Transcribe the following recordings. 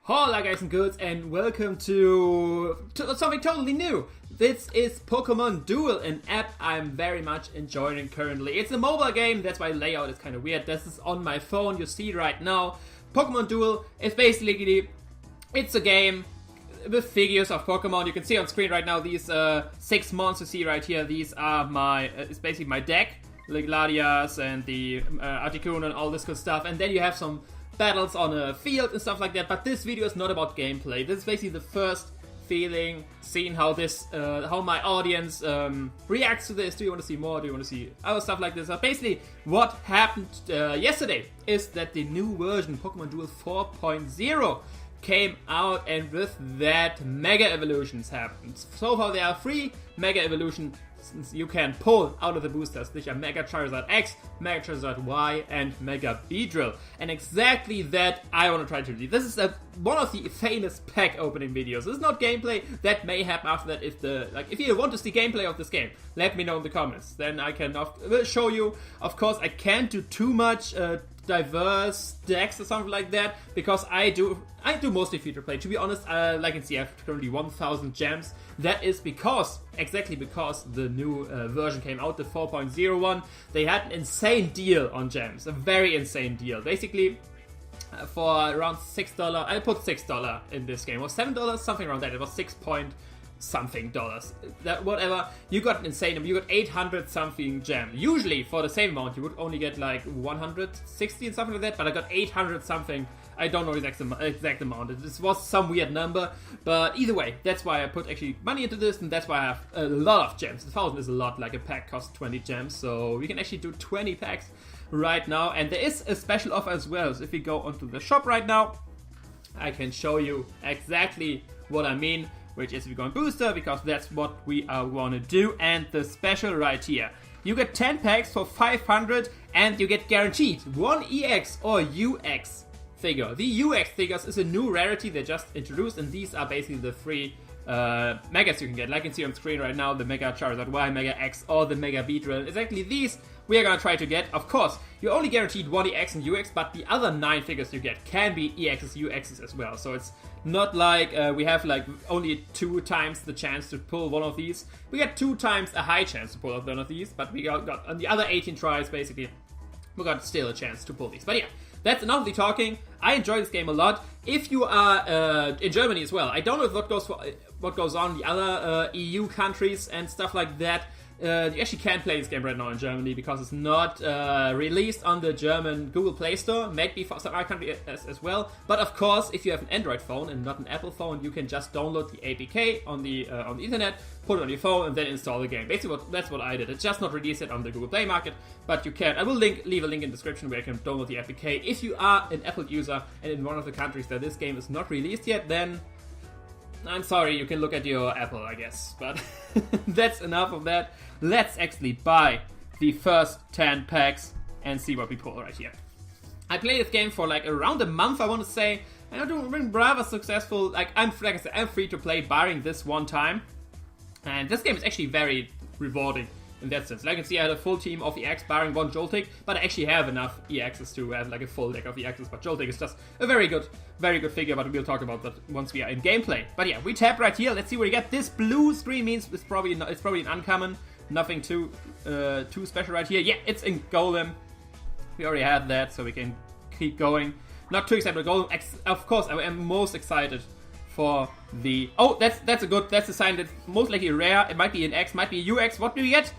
Hola guys and girls, and welcome to something totally new. This is Pokémon Duel, an app I'm very much enjoying currently. It's a mobile game, that's why the layout is kind of weird. This is on my phone, you see right now. Pokémon Duel is basically, it's a game with figures of Pokemon. You can see on screen right now these 6 monsters you see right here. These are it's basically my deck. The Gladius and the Articuno and all this good stuff. And then you have some battles on a field and stuff like that, but this video is not about gameplay. This is basically the first feeling, seeing how how my audience reacts to this. Do you want to see more? Do you want to see other stuff like this? Basically, what happened yesterday is that the new version, Pokémon Duel 4.0, came out, and with that, Mega Evolutions happened. So far, there are 3 Mega Evolutions you can pull out of the boosters. These are Mega Charizard X, Mega Charizard Y, and Mega Beedrill. And exactly that I want to try to do. This is one of the famous pack opening videos. This is not gameplay. That may happen after that. If you want to see gameplay of this game, let me know in the comments. Then I can show you. Of course, I can't do too much diverse decks or something like that, because I do mostly feature play. To be honest, like you can see, I have currently 1,000 gems. That is exactly because the new version came out, the 4.0 one. They had an insane deal on gems, a very insane deal. Basically, for around $6, I put $6 in this game, or $7, something around that. It was $6-something. That whatever. You got an insane. You got 800 something gem. Usually for the same amount you would only get like 160 and something like that. But I got 800 something. I don't know the exact amount. This was some weird number. But either way, that's why I put actually money into this, and that's why I have a lot of gems. 1,000 is a lot. Like a pack costs 20 gems, so we can actually do 20 packs right now. And there is a special offer as well. So if we go onto the shop right now, I can show you exactly what I mean. Which is if we go on booster, because that's what we want to do. And the special right here. You get 10 packs for 500, and you get guaranteed 1 EX or UX figure. The UX figures is a new rarity they just introduced, and these are basically the 3 Megas you can get. Like you can see on screen right now, the Mega Charizard Y, Mega X, or the Mega Beedrill. Exactly these we are going to try to get. Of course, you're only guaranteed 1 EX and UX, but the other 9 figures you get can be EXs, UXs as well. So it's not like we have like only 2 times the chance to pull one of these. We get 2 times a high chance to pull one of these, but we got on the other 18 tries, basically, we got still a chance to pull these. But yeah, that's enough of the talking. I enjoy this game a lot. If you are in Germany as well, I don't know what goes on in the other EU countries and stuff like that. You actually can't play this game right now in Germany because it's not released on the German Google Play Store. Maybe for some other country as well. But of course, if you have an Android phone and not an Apple phone, you can just download the APK on the internet, put it on your phone, and then install the game. Basically, that's what I did. It's just not released yet on the Google Play Market, but you can. I will leave a link in the description where you can download the APK. If you are an Apple user and in one of the countries that this game is not released yet, then I'm sorry, you can look at your Apple, I guess. But that's enough of that. Let's actually buy the first 10 packs and see what we pull right here. I played this game for like around a month, I want to say, and I've been rather successful. Like I said, I'm free to play barring this one time. And this game is actually very rewarding in that sense. Like you can see, I had a full team of EX barring 1 Joltik, but I actually have enough EXs to have like a full deck of EXs. But Joltik is just a very good figure, but we'll talk about that once we are in gameplay. But yeah, we tap right here. Let's see what we get. This blue screen means it's probably an uncommon. Nothing too special right here. Yeah, it's in Golem. We already had that, so we can keep going. Not too excited about Golem. Of course, I am most excited for the... Oh, that's a sign that most likely rare. It might be an X, might be a UX. What do we get?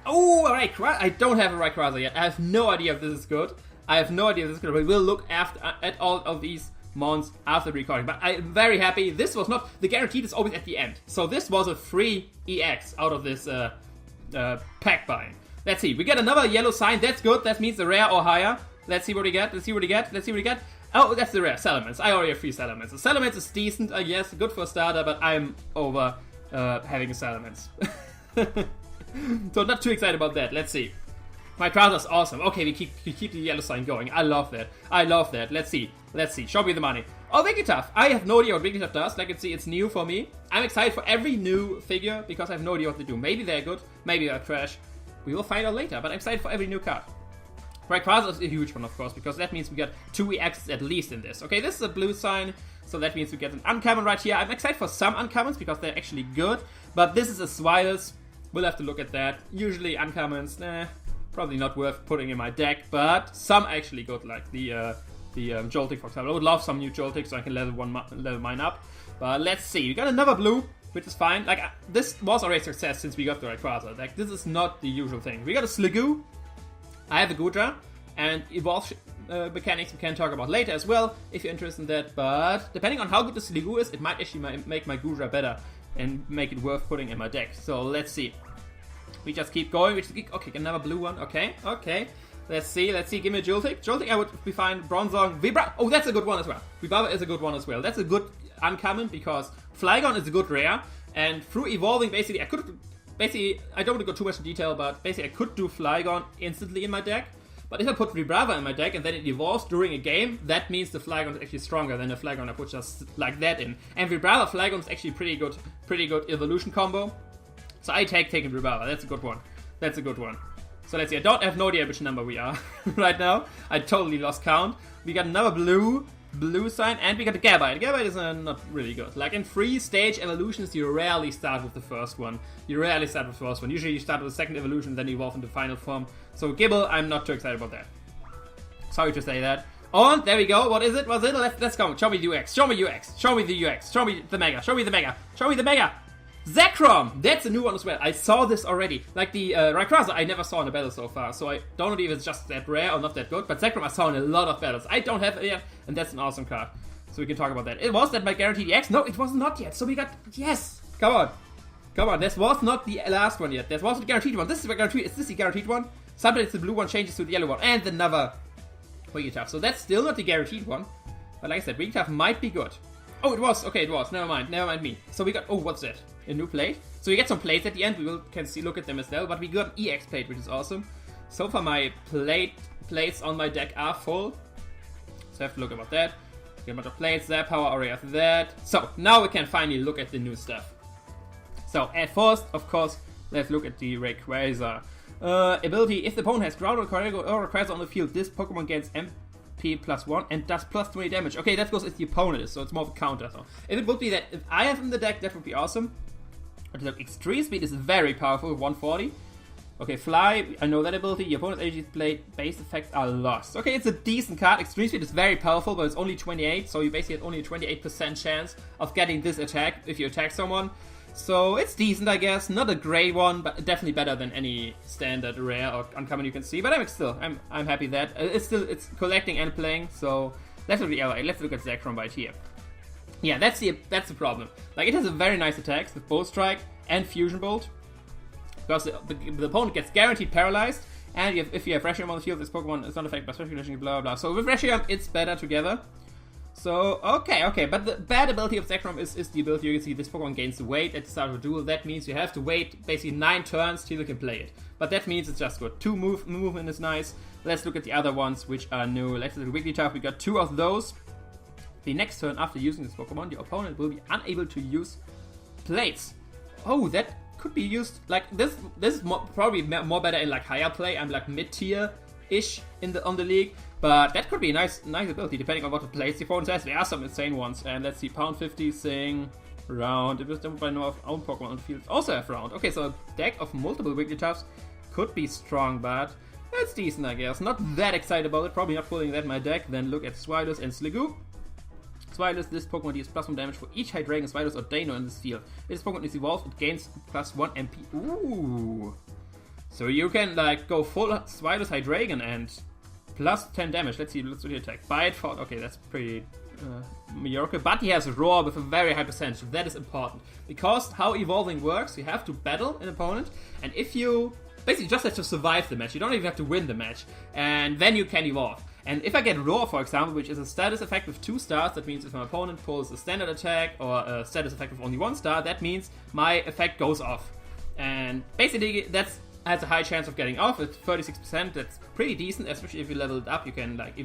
Oh, alright, I don't have a Rayquaza yet. I have no idea if this is good. But we'll look at all of these mons after the recording. But I'm very happy. This was not... The guaranteed is always at the end. So this was a free EX out of this pack buying. Let's see. We get another yellow sign. That's good. That means a rare or higher. Let's see what we get. Oh, that's the rare. Salamence. I already have 3 Salamence. The Salamence is decent, I guess. Good for a starter, but I'm over having a Salamence. So not too excited about that. Let's see. My Rayquaza's awesome. Okay, we keep the yellow sign going. I love that. Let's see. Show me the money. Oh, Wigglytuff. I have no idea what Wigglytuff does. Like you can see, it's new for me. I'm excited for every new figure because I have no idea what they do. Maybe they're good. Maybe they're trash. We will find out later, but I'm excited for every new card. Rayquaza is a huge one, of course, because that means we got 2 EXs at least in this. Okay, this is a blue sign, so that means we get an uncommon right here. I'm excited for some uncommons because they're actually good, but this is a Swidus. We'll have to look at that. Usually uncommons, probably not worth putting in my deck, but some actually good, like the Joltik, for example. I would love some new Joltik so I can level mine up. But let's see. We got another blue, which is fine. Like, this was already a success since we got the Rayquaza. Like, this is not the usual thing. We got a Sliggoo. I have a Goodra, and evolve mechanics we can talk about later as well, if you're interested in that. But depending on how good the Sliggoo is, it might actually make my Goodra better and make it worth putting in my deck. So let's see. We just keep going. Okay, another blue one. Okay. Let's see. Give me a Joltik. Joltik, I would be fine. Bronzong, Vibra. Oh, that's a good one as well. Vibra is a good one as well. That's a good uncommon because Flygon is a good rare. And through evolving, basically, I don't want to go too much in detail, but basically I could do Flygon instantly in my deck. But if I put Vibrava in my deck and then it evolves during a game, that means the Flygon is actually stronger than the Flygon I put just like that in. And Vibrava Flygon is actually pretty good evolution combo. So I taking Vibrava. That's a good one. So let's see. I have no idea which number we are right now. I totally lost count. We got another blue sign, and we got a Gabite. Gabite is not really good. Like in 3-stage evolutions, you rarely start with the first one. Usually you start with the second evolution, then you evolve into final form. So Gibble, I'm not too excited about that. Sorry to say that. And there we go. What is it? Let's go. Show me the UX. Show me the UX. Show me the Mega. Zekrom! That's a new one as well. I saw this already. Like the Rayquaza, I never saw in a battle so far, so I don't know if it's just that rare or not that good, but Zekrom I saw in a lot of battles. I don't have it yet, and that's an awesome card. So we can talk about that. Was that my guaranteed X? No, it was not yet. So we got... Yes! Come on. This was not the last one yet. That wasn't the guaranteed one. This is the guaranteed. Is this the guaranteed one? Sometimes the blue one changes to the yellow one. And another Wigglytuff. So that's still not the guaranteed one. But like I said, Wigglytuff might be good. Oh, it was. Okay, it was. Never mind me. So we got... Oh, what's that? A new plate. So we get some plates at the end. We can look at them as well. But we got an EX plate, which is awesome. So far my plates on my deck are full. So I have to look about that. Get a bunch of plates. That power already have that. So now we can finally look at the new stuff. So at first, of course, let's look at the Rayquaza. Ability: if the opponent has ground or Rayquaza on the field, this Pokemon gains MP +1 and does +20 damage. Okay, that goes if the opponent is, so it's more of a counter. So if it would be that, if I have in the deck, that would be awesome. But look, Extreme Speed is very powerful, 140. Okay, Fly, I know that ability. Your opponent's energy plate base effects are lost. Okay, it's a decent card. Extreme Speed is very powerful, but it's only 28, so you basically have only a 28% chance of getting this attack if you attack someone. So it's decent, I guess. Not a great one, but definitely better than any standard rare or uncommon you can see. But I'm happy that it's collecting and playing. So let's look at Zekrom right here. Yeah, that's the problem. Like, it has a very nice attacks with Bolt Strike and Fusion Bolt, because the opponent gets guaranteed paralyzed, and if you have Reshiram on the field, this Pokemon is not affected by special conditioning, blah blah blah. So with Reshiram, it's better together. So okay, but the bad ability of Zekrom is the ability you can see this Pokemon gains weight at the start of a duel. That means you have to wait basically 9 turns till you can play it. But that means it's just good. 2 movement is nice. Let's look at the other ones which are new. Let's look at Wigglytuff. We got 2 of those. The next turn after using this Pokemon, the opponent will be unable to use plates. Oh, that could be used like this. This is probably more better in like higher play. I'm like mid-tier-ish on the league, but that could be a nice ability depending on what the plates the opponent has. There are some insane ones, and let's see, pound 50, sing, round. It was done by no own Pokemon on the field. Also have round. Okay, so a deck of multiple Wigglytuffs could be strong, but that's decent, I guess. Not that excited about it. Probably not pulling that in my deck. Then look at Swidus and Sliggoo. Swidus, this Pokemon deals +1 damage for each Hydreigon, Swidus, or Dano in this field. If this Pokemon is evolved, it gains +1 MP. Ooh. So you can like go full Swidus Hydreigon and +10 damage. Let's see the attack. Bite, Fought. Okay, that's pretty mediocre. But he has Roar with a very high percentage. That is important. Because how evolving works, you have to battle an opponent, and if you basically just have to survive the match, you don't even have to win the match, and then you can evolve. And if I get Roar, for example, which is a status effect with 2 stars, that means if my opponent pulls a standard attack or a status effect with only 1 star, that means my effect goes off. And basically, that has a high chance of getting off at 36%. That's pretty decent, especially if you level it up. You can like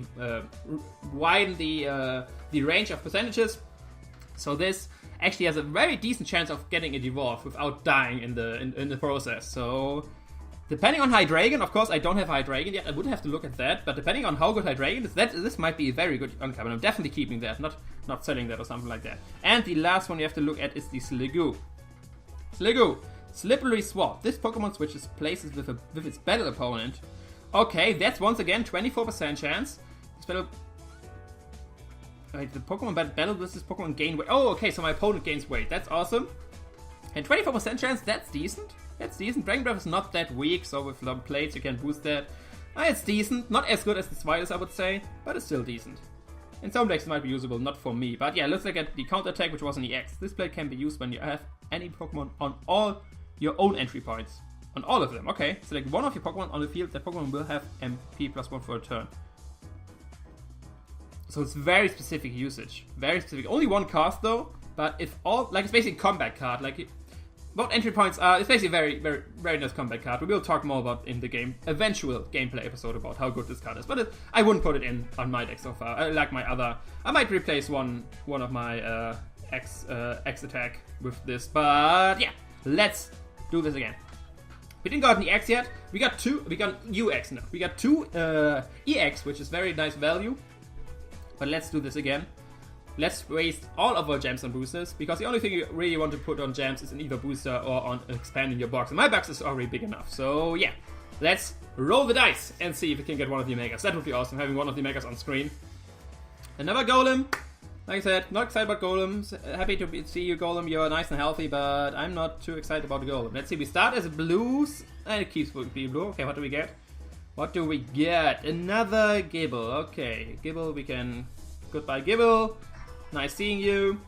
widen the range of percentages. So this actually has a very decent chance of getting it evolved without dying in the process. So Depending on Hydreigon, of course, I don't have Hydreigon yet. I would have to look at that. But depending on how good Hydreigon is, this might be a very good uncommon. I'm definitely keeping that, not selling that or something like that. And the last one you have to look at is the Sliggoo. Sliggoo, Slippery Swap. This Pokemon switches places with its battle opponent. Okay, that's once again 24% chance. This battle... Wait, the Pokemon battle with this Pokemon gain weight. Oh, okay, so my opponent gains weight. That's awesome. And 24% chance, that's decent. That's decent. Dragon Breath is not that weak, so with long plates you can boost that. It's decent. Not as good as the Swiders, I would say, but it's still decent. In some decks it might be usable, not for me. But yeah, let's look at the counter attack, which was an EX. This plate can be used when you have any Pokemon on all your own entry points. On all of them, okay. Select one of your Pokemon on the field. That Pokemon will have MP +1 for a turn. So it's very specific usage. Very specific. Only one cast though, but if all... Like, it's basically a combat card. Like, what entry points are... It's basically a very, very, very nice combat card. We will talk more about in the eventual gameplay episode about how good this card is. But I wouldn't put it in on my deck so far. I like my other... I might replace one of my X attack with this. But yeah, let's do this again. We didn't got an EX yet. We got UX now. We got two EX, which is very nice value. But let's do this again. Let's waste all of our gems on boosters, because the only thing you really want to put on gems is in either booster or on expanding your box. And my box is already big enough. So yeah, let's roll the dice and see if we can get one of the Megas. That would be awesome, having one of the Megas on screen. Another Golem. Like I said, not excited about Golems. Happy to see you, Golem. You're nice and healthy, but I'm not too excited about the Golem. Let's see, we start as a blues, and it keeps being blue. Okay, what do we get? What do we get? Another Gibble. Okay, Gibble, we can... Goodbye, Gibble. Nice seeing you.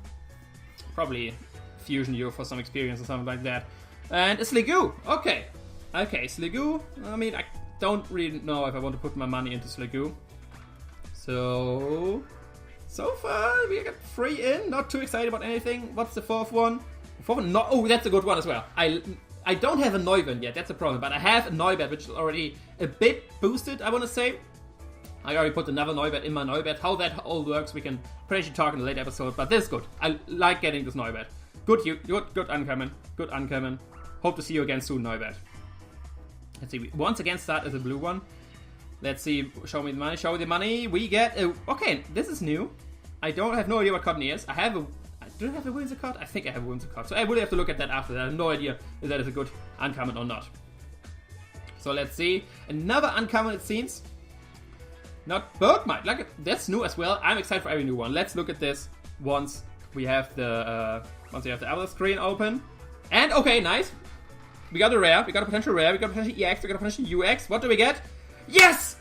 Probably fusion you for some experience or something like that. And a Sliggoo. Okay. Okay, Sliggoo. I mean, I don't really know if I want to put my money into Sliggoo. So far, we got 3 in. Not too excited about anything. What's the fourth one? The fourth one? No, oh, that's a good one as well. I don't have a Noivern yet. That's a problem. But I have a Noivern, which is already a bit boosted, I want to say. I already put another Noivern in my Noivern. How that all works, we can pretty talk in a later episode. But this is good. I like getting this Noivern. Good uncommon. Good uncommon. Hope to see you again soon, Noivern. Let's see. We once again start as a blue one. Let's see. Show me the money. Show me the money. We get a... Okay, this is new. I have no idea what Cotton is. Do I have a Whimsicott card? I think I have a Whimsicott card. So I will have to look at that after that. I have no idea if that is a good uncommon or not. So let's see. Another uncommon, it seems. Not Bergmite. Like, that's new as well. I'm excited for every new one. Let's look at this once we have the other screen open. And okay, nice. We got a rare. We got a potential rare. We got a potential EX. We got a potential UX. What do we get? Yes!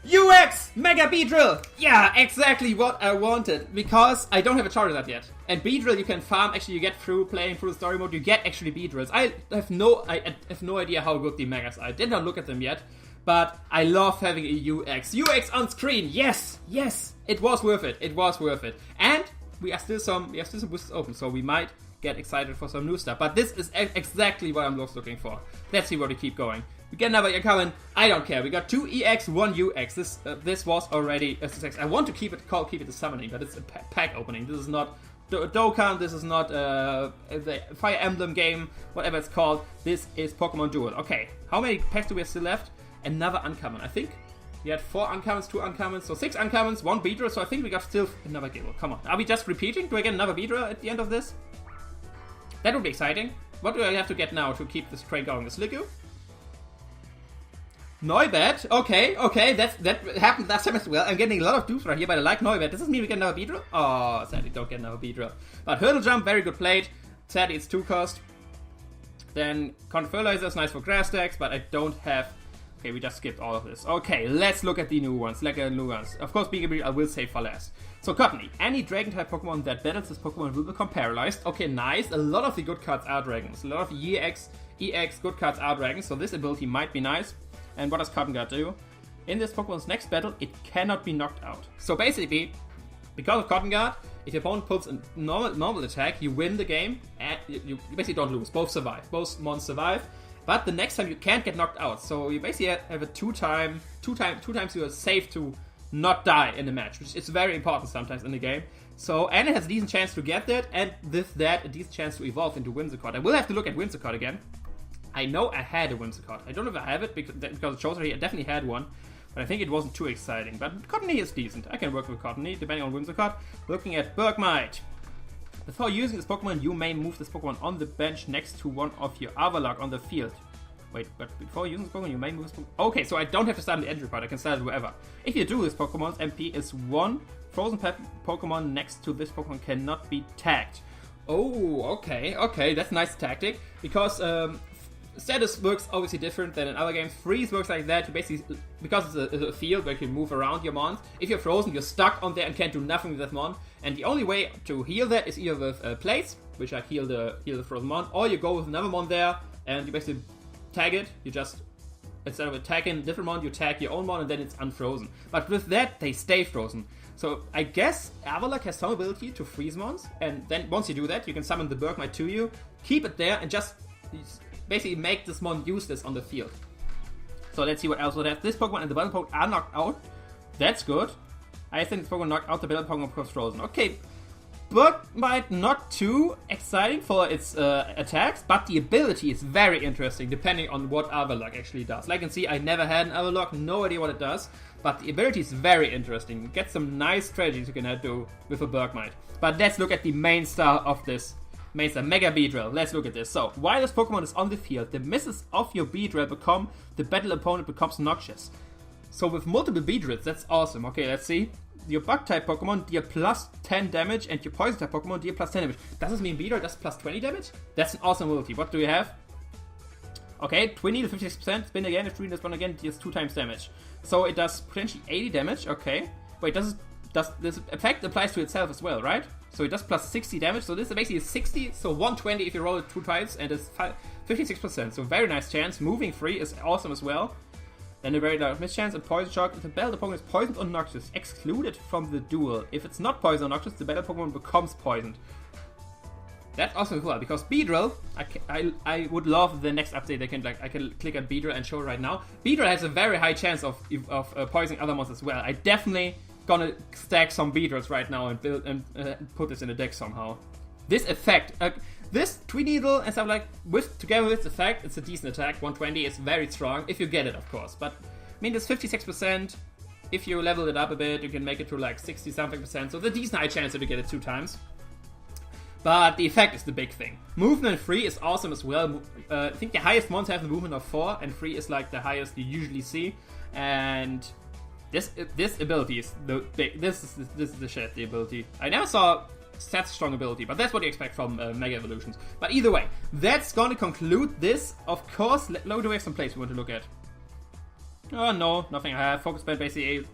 UX! Mega Beedrill! Yeah, exactly what I wanted. Because I don't have a Charizard yet. And Beedrill you can farm. Actually, you get through playing through the story mode. You get actually Beedrills. I have no idea how good the Megas are. I did not look at them yet. But I love having a UX. UX on screen! Yes! Yes! It was worth it. It was worth it. And we have still some boosters open. So we might get excited for some new stuff. But this is exactly what I'm looking for. Let's see where we keep going. We get another uncommon. I don't care. We got 2 EX, 1 UX. This was already a success. I want to keep it the summoning, but it's a pack opening. This is not Dokkan. This is not the Fire Emblem game, whatever it's called. This is Pokemon Duel. Okay, how many packs do we have still left? Another uncommon. I think we had 4 uncommons, 2 uncommons, so 6 uncommons, 1 Beedrill. So I think we got still another Gibble. Come on. Are we just repeating? Do I get another Beedrill at the end of this? That would be exciting. What do I have to get now to keep this train going? The Sliggoo? Noibat, okay, that happened last time as well. I'm getting a lot of dupes right here, but I like Noibat. Does this mean we get another Beedrill? Oh, sadly don't get another Beedrill. But Hurdle Jump, very good plate. Sadly it's 2 cost. Then Fertilizer is nice for grass decks, but I don't have... Okay, we just skipped all of this. Okay, let's look at the new ones. Of course, being a Beedrill I will save for last. So Cottony, any Dragon-type Pokemon that battles this Pokemon will become paralyzed. Okay, nice. A lot of the good cards are Dragons. A lot of EX good cards are Dragons, so this ability might be nice. And what does Cotton Guard do? In this Pokemon's next battle, it cannot be knocked out. So basically, because of Cotton Guard, if your opponent pulls a normal attack, you win the game, and you basically don't lose. Both survive. Both mons survive. But the next time you can't get knocked out. So you basically have a two times you are safe to not die in the match, which is very important sometimes in the game. So, and it has a decent chance to get that, and with that, a decent chance to evolve into Whimsicott. I will have to look at Whimsicott again. I know I had a Whimsicott. I don't know if I have it because it shows I definitely had one. But I think it wasn't too exciting. But Cottony is decent. I can work with Cottony depending on Whimsicott. Looking at Bergmite. Before using this Pokemon, you may move this Pokemon on the bench next to one of your Avalok on the field. Wait, but before using this Pokemon, you may move this Pokemon. Okay, so I don't have to start in the entry part. I can start it wherever. If you do, this Pokemon's MP is 1. Frozen Pokemon next to this Pokemon cannot be tagged. Oh, okay, that's a nice tactic. Because status works obviously different than in other games. Freeze works like that. You basically, because it's a field where you can move around your mons. If you're frozen, you're stuck on there and can't do nothing with that mon. And the only way to heal that is either with Place, which I heal the frozen mon, or you go with another mon there and you basically tag it. You just, instead of attacking a different mon, you tag your own mon and then it's unfrozen. But with that, they stay frozen. So I guess Avalok has some ability to freeze mons, and then once you do that, you can summon the Bergmite to you, keep it there, and just basically make this mon useless on the field. So let's see what else we'll have. This Pokemon and the battle Pokemon are knocked out. That's good. I think this Pokemon knocked out the battle Pokemon because frozen. Okay, Bergmite not too exciting for its attacks, but the ability is very interesting depending on what Avalok actually does. Like you can see, I never had an Avalok, no idea what it does, but the ability is very interesting. You get some nice strategies you can do with a Bergmite. But let's look at the main star of this. Main star, Mega Beedrill. Let's look at this. So, while this Pokemon is on the field, the misses of your Beedrill become the battle opponent becomes noxious. So with multiple Beedrills, that's awesome. Okay, let's see. Your Bug-type Pokemon deal plus 10 damage, and your Poison-type Pokemon deal plus 10 damage. Does this mean Beedrill does plus 20 damage? That's an awesome ability. What do we have? Okay, Twinny to 56%, spin again, if Twinny does one again, it deals 2 times damage. So it does potentially 80 damage, okay. Wait, does this effect applies to itself as well, right? So it does plus 60 damage, so this is basically 60, so 120 if you roll it 2 times, and it's 56%, so very nice chance. Moving free is awesome as well. Then a very large mischance and Poison Shock. If the battle Pokemon is poisoned or noxious, excluded from the duel. If it's not poisoned or noxious, the battle Pokemon becomes poisoned. That's awesome as well, because Beedrill, I would love the next update. I can click on Beedrill and show it right now. Beedrill has a very high chance of poisoning other monsters as well. I definitely gonna stack some Beedrills right now and build and put this in the deck somehow. This effect, this Tweedledee and stuff together with this effect, it's a decent attack. 120 is very strong if you get it, of course. But I mean, it's 56%. If you level it up a bit, you can make it to like 60 something percent. So it's a decent high chance that you get it 2 times. But the effect is the big thing. Movement free is awesome as well. I think the highest ones have the movement of 4, and 3 is like the highest you usually see. And this ability is the big. This is the shit. The ability. I never saw such strong ability, but that's what you expect from Mega Evolutions. But either way, that's going to conclude this. Of course, do we have some plays we want to look at? Oh no, nothing I have. Focus Band basically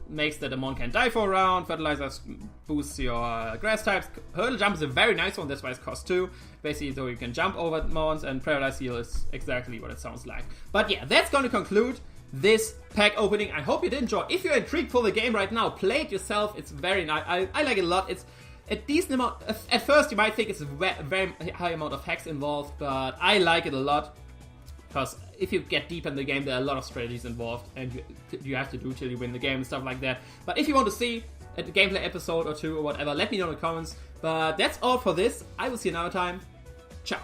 makes that a mon can die for a round. Fertilizers boosts your grass types. Hurdle Jump is a very nice one, that's why it's cost 2. Basically, so you can jump over mons, and Paralyze Heal is exactly what it sounds like. But yeah, that's going to conclude this pack opening. I hope you did enjoy. If you're intrigued for the game right now, play it yourself. It's very nice. I like it a lot. It's a decent amount. At first, you might think it's a very high amount of hacks involved, but I like it a lot. Because if you get deep in the game, there are a lot of strategies involved, and you have to do till you win the game and stuff like that. But if you want to see a gameplay episode or 2 or whatever, let me know in the comments. But that's all for this. I will see you another time. Ciao.